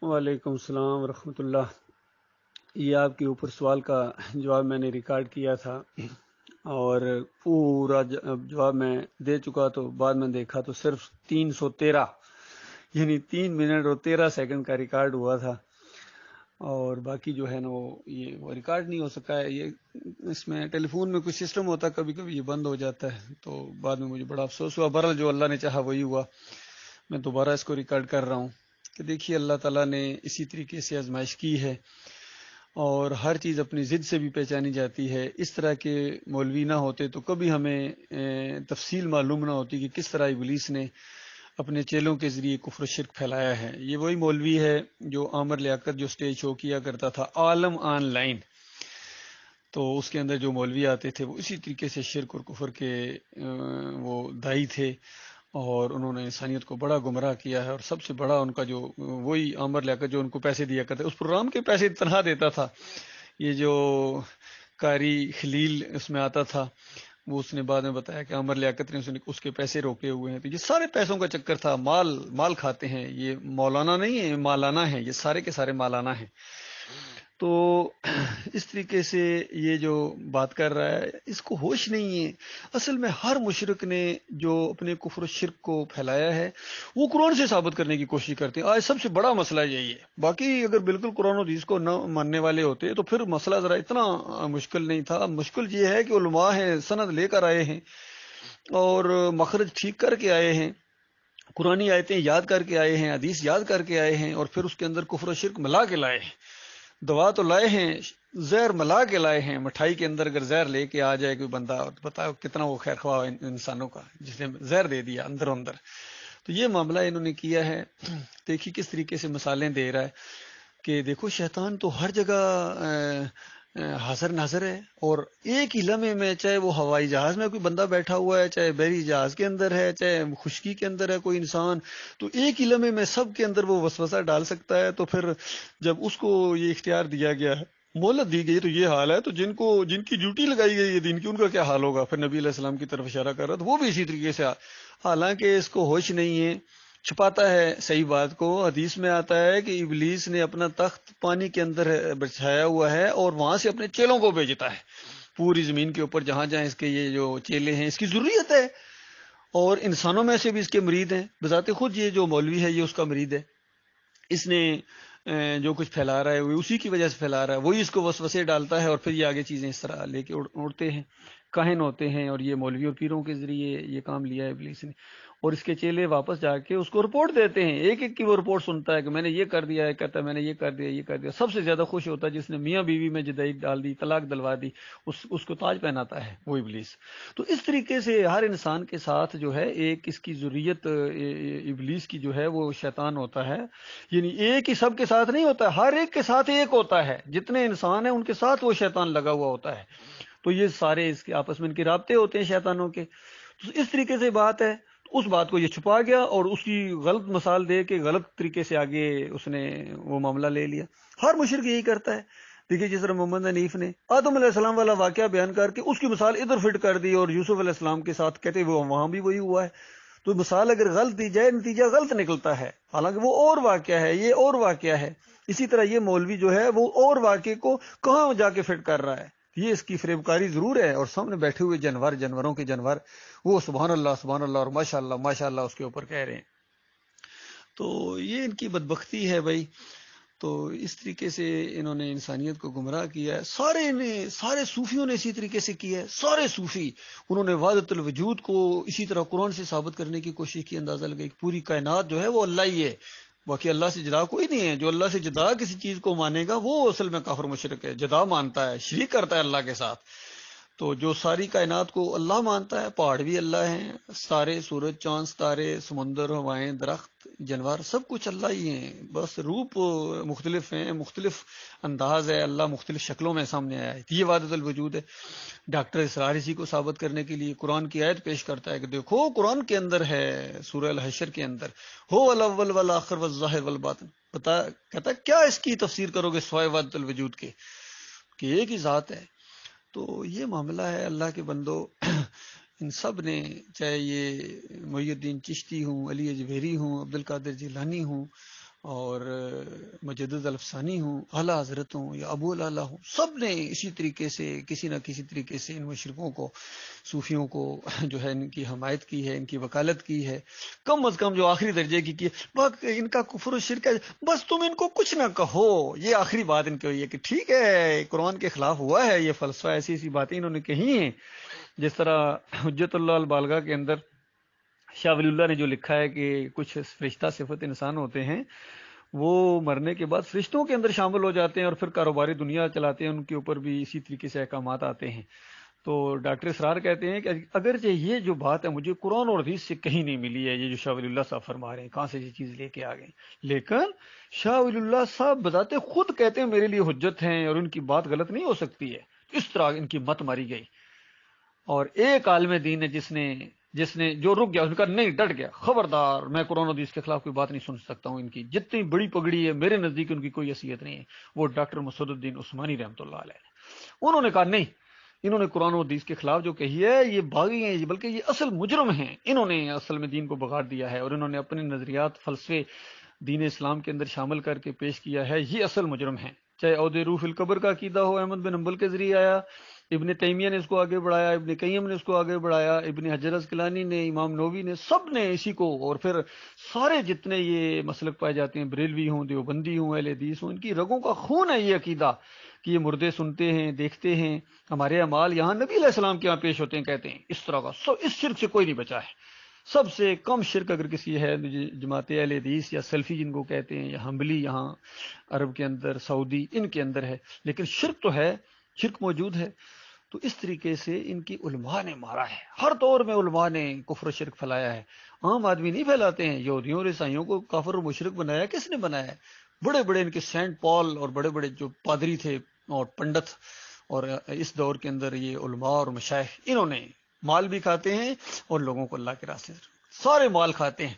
وعلیکم السلام ورحمۃ اللہ۔ یہ آپ کے اوپر سوال کا جواب میں نے ریکارڈ کیا تھا، اور پورا جواب میں دے چکا، تو بعد میں دیکھا تو صرف 313 یعنی 3 منٹ اور 13 سیکنڈ کا ریکارڈ ہوا تھا، اور باقی جو ہے نا وہ ریکارڈ نہیں ہو سکا ہے۔ یہ اس میں ٹیلی فون میں کچھ سسٹم ہوتا ہے، کبھی کبھی یہ بند ہو جاتا ہے، تو بعد میں مجھے بڑا افسوس ہوا۔ بہرحال جو اللہ نے چاہا وہی ہوا، میں دوبارہ اس کو ریکارڈ کر رہا ہوں کہ دیکھیے اللہ تعالیٰ نے اسی طریقے سے آزمائش کی ہے، اور ہر چیز اپنی ضد سے بھی پہچانی جاتی ہے۔ اس طرح کے مولوی نہ ہوتے تو کبھی ہمیں تفصیل معلوم نہ ہوتی کہ کس طرح ابلیس نے اپنے چیلوں کے ذریعے کفر و شرک پھیلایا ہے۔ یہ وہی مولوی ہے جو عامر لیاقت جو سٹیج شو کیا کرتا تھا عالم آن لائن، تو اس کے اندر جو مولوی آتے تھے وہ اسی طریقے سے شرک اور کفر کے وہ دائی تھے، اور انہوں نے انسانیت کو بڑا گمراہ کیا ہے۔ اور سب سے بڑا ان کا جو وہی عامر لیاقت جو ان کو پیسے دیا کرتا، اس پروگرام کے پیسے تنہا دیتا تھا۔ یہ جو قاری خلیل اس میں آتا تھا، وہ اس نے بعد میں بتایا کہ عامر لیاقت نے اس کے پیسے روکے ہوئے ہیں۔ تو یہ سارے پیسوں کا چکر تھا، مال کھاتے ہیں، یہ مولانا نہیں ہے، مالانا ہے، یہ سارے کے سارے مالانا ہیں۔ تو اس طریقے سے یہ جو بات کر رہا ہے اس کو ہوش نہیں ہے۔ اصل میں ہر مشرک نے جو اپنے کفر و شرک کو پھیلایا ہے وہ قرآن سے ثابت کرنے کی کوشش کرتے ہیں۔ آج سب سے بڑا مسئلہ یہی ہے۔ باقی اگر بالکل قرآن و حدیث کو نہ ماننے والے ہوتے تو پھر مسئلہ ذرا اتنا مشکل نہیں تھا۔ مشکل یہ ہے کہ علماء ہیں، سند لے کر آئے ہیں اور مخرج ٹھیک کر کے آئے ہیں، قرآنی آیتیں یاد کر کے آئے ہیں، حدیث یاد کر کے آئے ہیں، اور پھر اس کے اندر کفر و شرک ملا کے لائے ہیں۔ دوا تو لائے ہیں، زہر ملا کے لائے ہیں۔ مٹھائی کے اندر اگر زہر لے کے آ جائے کوئی بندہ، بتاؤ کتنا وہ خیر خواہ انسانوں کا جس نے زہر دے دیا اندر اندر۔ تو یہ معاملہ انہوں نے کیا ہے۔ دیکھیے کس طریقے سے مثالیں دے رہا ہے کہ دیکھو شیطان تو ہر جگہ حاضر ناظر ہے، اور ایک ہی لمحے میں، چاہے وہ ہوائی جہاز میں کوئی بندہ بیٹھا ہوا ہے، چاہے بحری جہاز کے اندر ہے، چاہے خشکی کے اندر ہے کوئی انسان، تو ایک ہی لمحے میں سب کے اندر وہ وسوسہ ڈال سکتا ہے۔ تو پھر جب اس کو یہ اختیار دیا گیا ہے، مہلت دی گئی، تو یہ حال ہے، تو جن کی ڈیوٹی لگائی گئی ہے دین کی، ان کا کیا حال ہوگا؟ پھر نبی علیہ السلام کی طرف اشارہ کر رہا تو وہ بھی اسی طریقے سے، حالانکہ اس کو ہوش نہیں ہے، چھپاتا ہے صحیح بات کو۔ حدیث میں آتا ہے کہ ابلیس نے اپنا تخت پانی کے اندر بچھایا ہوا ہے اور وہاں سے اپنے چیلوں کو بھیجتا ہے پوری زمین کے اوپر، جہاں جہاں اس کے یہ جو چیلے ہیں اس کی ضروریت ہے، اور انسانوں میں سے بھی اس کے مرید ہیں۔ بذات خود یہ جو مولوی ہے یہ اس کا مرید ہے، اس نے جو کچھ پھیلا رہا ہے وہ اسی کی وجہ سے پھیلا رہا ہے، وہی اس کو وسوسے ڈالتا ہے، اور پھر یہ آگے چیزیں اس طرح لے کے اڑتے ہیں، کاہن ہوتے ہیں، اور یہ مولوی اور پیروں کے ذریعے یہ کام لیا ہے ابلیس نے۔ اور اس کے چیلے واپس جا کے اس کو رپورٹ دیتے ہیں، ایک ایک کی وہ رپورٹ سنتا ہے کہ میں نے یہ کر دیا ہے، کہتا ہے میں نے یہ کر دیا، یہ کر دیا۔ سب سے زیادہ خوش ہوتا ہے جس نے میاں بیوی میں جدائی ڈال دی، طلاق دلوا دی، اس کو تاج پہناتا ہے وہ ابلیس۔ تو اس طریقے سے ہر انسان کے ساتھ جو ہے ایک اس کی ذریت ابلیس کی جو ہے وہ شیطان ہوتا ہے، یعنی ایک ہی سب کے ساتھ نہیں ہوتا، ہر ایک کے ساتھ ایک ہوتا ہے، جتنے انسان ہیں ان کے ساتھ وہ شیطان لگا ہوا ہوتا ہے۔ تو یہ سارے اس کے آپس میں ان کے رابطے ہوتے ہیں شیطانوں کے۔ تو اس طریقے سے بات ہے، اس بات کو یہ چھپا گیا اور اس کی غلط مثال دے کے غلط طریقے سے آگے اس نے وہ معاملہ لے لیا۔ ہر مشرک یہی کرتا ہے۔ دیکھیے جس طرح محمد حنیف نے آدم علیہ السلام والا واقعہ بیان کر کے اس کی مثال ادھر فٹ کر دی، اور یوسف علیہ السلام کے ساتھ کہتے وہ وہاں بھی وہی ہوا ہے۔ تو مثال اگر غلط دی جائے نتیجہ غلط نکلتا ہے، حالانکہ وہ اور واقعہ ہے، یہ اور واقعہ ہے۔ اسی طرح یہ مولوی جو ہے وہ اور واقعے کو کہاں جا کے فٹ کر رہا ہے۔ یہ اس کی فریب کاری ضرور ہے، اور سامنے بیٹھے ہوئے جانوروں کے جانور وہ سبحان اللہ اور ماشاء اللہ اس کے اوپر کہہ رہے ہیں۔ تو یہ ان کی بدبختی ہے بھائی۔ تو اس طریقے سے انہوں نے انسانیت کو گمراہ کیا ہے۔ سارے صوفیوں نے اسی طریقے سے کیا ہے، سارے صوفی انہوں نے وحدت الوجود کو اسی طرح قرآن سے ثابت کرنے کی کوشش کی۔ اندازہ لگائی پوری کائنات جو ہے وہ اللہ ہی ہے، باقی اللہ سے جدا کوئی نہیں ہے۔ جو اللہ سے جدا کسی چیز کو مانے گا وہ اصل میں کافر مشرک ہے، جدا مانتا ہے، شریک کرتا ہے اللہ کے ساتھ۔ تو جو ساری کائنات کو اللہ مانتا ہے، پہاڑ بھی اللہ ہیں، سارے سورج چاند ستارے سمندر ہوائیں درخت جانور سب کچھ اللہ ہی ہیں، بس روپ مختلف ہیں، مختلف انداز ہے، اللہ مختلف شکلوں میں سامنے آیا ہے۔ یہ وحدت الوجود ہے۔ ڈاکٹر اسرار اسی کو ثابت کرنے کے لیے قرآن کی آیت پیش کرتا ہے کہ دیکھو قرآن کے اندر ہے، سورہ الحشر کے اندر ہو الاول والآخر والظاہر والباطن، کہتا ہے کیا اس کی تفسیر کرو گے سوائے وحدت الوجود کے کہ ایک ہی ذات ہے۔ تو یہ معاملہ ہے اللہ کے بندو۔ ان سب نے، چاہے یہ محی الدین چشتی ہوں، علی اجویری ہوں، عبد القادر جیلانی ہوں، اور مجدد الفسانی ہوں، اعلیٰ حضرت ہوں یا ابو العلا ہوں، سب نے اسی طریقے سے کسی نہ کسی طریقے سے ان مشرکوں کو، صوفیوں کو جو ہے ان کی حمایت کی ہے، ان کی وکالت کی ہے، کم از کم جو آخری درجے کی ہے۔ ان کا کفر و شرک ہے، بس تم ان کو کچھ نہ کہو، یہ آخری بات ان کی ہوئی ہے کہ ٹھیک ہے قرآن کے خلاف ہوا ہے یہ فلسفہ، ایسی ایسی باتیں انہوں نے کہی ہیں۔ جس طرح حجت اللہ البالغہ کے اندر شاہ ولی اللہ نے جو لکھا ہے کہ کچھ فرشتہ صفت انسان ہوتے ہیں، وہ مرنے کے بعد فرشتوں کے اندر شامل ہو جاتے ہیں اور پھر کاروباری دنیا چلاتے ہیں، ان کے اوپر بھی اسی طریقے سے احکامات آتے ہیں۔ تو ڈاکٹر اسرار کہتے ہیں کہ اگرچہ یہ جو بات ہے مجھے قرآن اور حدیث سے کہیں نہیں ملی ہے، یہ جو شاہ ولی اللہ صاحب فرما رہے ہیں کہاں سے یہ چیز لے کے آ گئے، لیکن شاہ ولی اللہ صاحب بذات خود کہتے ہیں میرے لیے حجت ہیں اور ان کی بات غلط نہیں ہو سکتی ہے۔ اس طرح ان کی مت ماری گئی، اور ایک عالم دین ہے جس نے جو رک گیا، اس نے کہا نہیں، ڈٹ گیا، خبردار میں قرآن و حدیث کے خلاف کوئی بات نہیں سن سکتا ہوں، ان کی جتنی بڑی پگڑی ہے میرے نزدیک ان کی کوئی حیثیت نہیں ہے۔ وہ ڈاکٹر مسعود الدین عثمانی رحمۃ اللہ علیہ، انہوں نے کہا نہیں، انہوں نے قرآن و حدیث کے خلاف جو کہی ہے یہ باغی ہیں، بلکہ یہ اصل مجرم ہیں، انہوں نے اصل میں دین کو بگاڑ دیا ہے اور انہوں نے اپنے نظریات فلسفے دین اسلام کے اندر شامل کر کے پیش کیا ہے، یہ اصل مجرم ہیں۔ چاہے عہد روح القبر کا عقیدہ ہو، احمد بن حنبل کے ذریعے آیا، ابن تیمیہ نے اس کو آگے بڑھایا، ابن قیم نے اس کو آگے بڑھایا، ابن حجر اسقلانی نے، امام نووی نے، سب نے اسی کو، اور پھر سارے جتنے یہ مسلک پائے جاتے ہیں، بریلوی ہوں، دیوبندی ہوں، اہل حدیث ہوں، ان کی رگوں کا خون ہے یہ عقیدہ کہ یہ مردے سنتے ہیں، دیکھتے ہیں، ہمارے اعمال یہاں نبی علیہ السلام کے یہاں پیش ہوتے ہیں، کہتے ہیں اس طرح کا سب، اس شرک سے کوئی نہیں بچا ہے۔ سب سے کم شرک اگر کسی ہے جماعت اہل حدیث یا سلفی جن کو کہتے ہیں، یا حنبلی یہاں عرب کے اندر، سعودی، ان کے اندر ہے، لیکن شرک تو ہے، شرک موجود ہے۔ تو اس طریقے سے ان کی علماء نے مارا ہے، ہر دور میں علماء نے کفر و شرک پھیلایا ہے، عام آدمی نہیں پھیلاتے ہیں۔ یہودیوں اور عیسائیوں کو کافر و مشرک بنایا کس نے بنایا ہے؟ بڑے بڑے ان کے سینٹ پال اور بڑے بڑے جو پادری تھے اور پنڈت، اور اس دور کے اندر یہ علماء اور مشائخ، انہوں نے مال بھی کھاتے ہیں اور لوگوں کو اللہ کے راستے سے سارے مال کھاتے ہیں،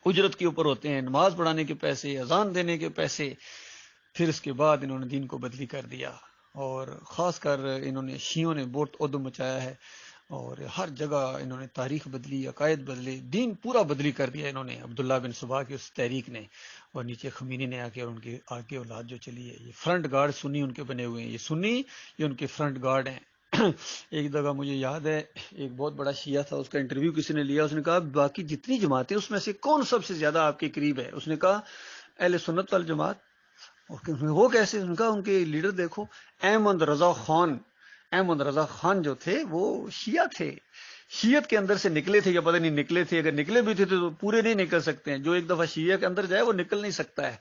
اجرت کے اوپر ہوتے ہیں، نماز پڑھانے کے پیسے، اذان دینے کے پیسے، پھر اس کے بعد انہوں نے دین کو بدلی کر دیا، اور خاص کر انہوں نے شیعوں نے بہت عدم مچایا ہے، اور ہر جگہ انہوں نے تاریخ بدلی، عقائد بدلے، دین پورا بدلی کر دیا انہوں نے، عبداللہ بن صبح کی اس تحریک نے، اور نیچے خمینی نے آ کے، اور ان کے آگے اولاد جو چلی ہے، یہ فرنٹ گارڈ سنی ان کے بنے ہوئے ہیں، یہ سنی، یہ ان کے فرنٹ گارڈ ہیں۔ ایک دفعہ مجھے یاد ہے، ایک بہت بڑا شیعہ تھا، اس کا انٹرویو کسی نے لیا، اس نے کہا باقی جتنی جماعتیں اس میں سے کون سب سے زیادہ آپ کے قریب ہے؟ اس نے کہا اہل سنت والجماعت۔ وہ کیسے؟ ان کا ان کے لیڈر دیکھو، احمد رضا خان، احمد رضا خان جو تھے وہ شیعہ تھے، شیعت کے اندر سے نکلے تھے یا پتہ نہیں نکلے تھے، اگر نکلے بھی تھے تو پورے نہیں نکل سکتے ہیں، جو ایک دفعہ شیعہ کے اندر جائے وہ نکل نہیں سکتا ہے۔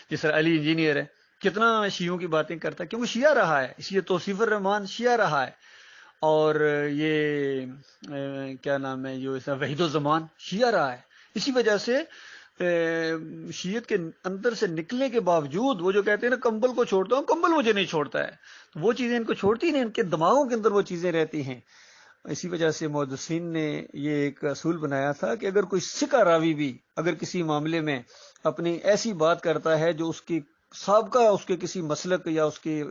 جس طرح علی انجینئر ہے، کتنا شیعوں کی باتیں کرتا ہے کیونکہ شیعہ رہا ہے، اس لیے توصیف الرحمان شیعہ رہا ہے، اور یہ کیا نام ہے، جو وحید الزمان شیعہ رہا ہے۔ اسی وجہ سے شیعت کے اندر سے نکلنے کے باوجود وہ جو کہتے ہیں نا کمبل کو چھوڑتا ہوں، کمبل مجھے نہیں چھوڑتا ہے، تو وہ چیزیں ان کو چھوڑتی نہیں، ان کے دماغوں کے اندر وہ چیزیں رہتی ہیں۔ اسی وجہ سے محدثین نے یہ ایک اصول بنایا تھا کہ اگر کوئی ثقہ راوی بھی اگر کسی معاملے میں اپنی ایسی بات کرتا ہے جو اس کی سابقہ اس کے کسی مسلک یا اس کے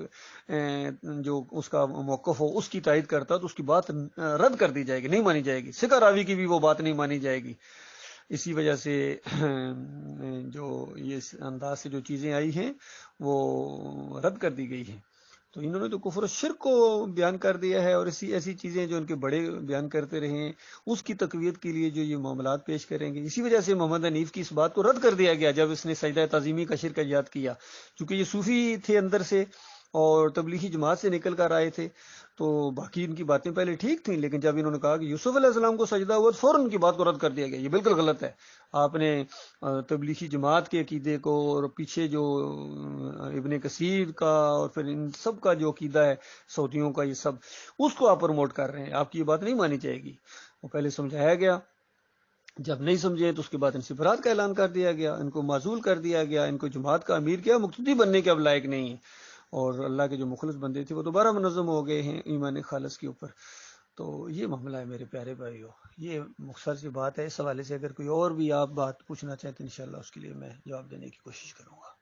جو اس کا موقف ہو اس کی تائید کرتا ہے، تو اس کی بات رد کر دی جائے گی، نہیں مانی جائے گی، ثقہ راوی کی بھی وہ بات نہیں مانی جائے گی۔ اسی وجہ سے جو یہ انداز سے جو چیزیں آئی ہیں وہ رد کر دی گئی ہیں۔ تو انہوں نے تو کفر و شرک کو بیان کر دیا ہے، اور ایسی چیزیں جو ان کے بڑے بیان کرتے رہے ہیں اس کی تقویت کے لیے جو یہ معاملات پیش کریں گے۔ اسی وجہ سے محمد حنیف کی اس بات کو رد کر دیا گیا جب اس نے سجدہ تعظیمی کا شرک ایجاد کیا، چونکہ یہ صوفی تھے اندر سے اور تبلیغی جماعت سے نکل کر آئے تھے، تو باقی ان کی باتیں پہلے ٹھیک تھیں، لیکن جب انہوں نے کہا کہ یوسف علیہ السلام کو سجدہ ہوا تو فوراً ان کی بات کو رد کر دیا گیا، یہ بالکل غلط ہے۔ آپ نے تبلیغی جماعت کے عقیدے کو اور پیچھے جو ابن کثیر کا اور پھر ان سب کا جو عقیدہ ہے سعودیوں کا، یہ سب اس کو آپ پروموٹ کر رہے ہیں، آپ کی یہ بات نہیں مانی جائے گی۔ وہ پہلے سمجھایا گیا، جب نہیں سمجھے تو اس کے بعد ان سے برات کا اعلان کر دیا گیا، ان کو معزول کر دیا گیا، ان کو جماعت کا امیر کیا، مقتدی بننے کے اب لائق نہیں ہیں، اور اللہ کے جو مخلص بندے تھے وہ دوبارہ منظم ہو گئے ہیں ایمان خالص کے اوپر۔ تو یہ معاملہ ہے میرے پیارے بھائیو، یہ مختصر سی بات ہے۔ اس حوالے سے اگر کوئی اور بھی آپ بات پوچھنا چاہتے ہیں انشاءاللہ اس کے لیے میں جواب دینے کی کوشش کروں گا۔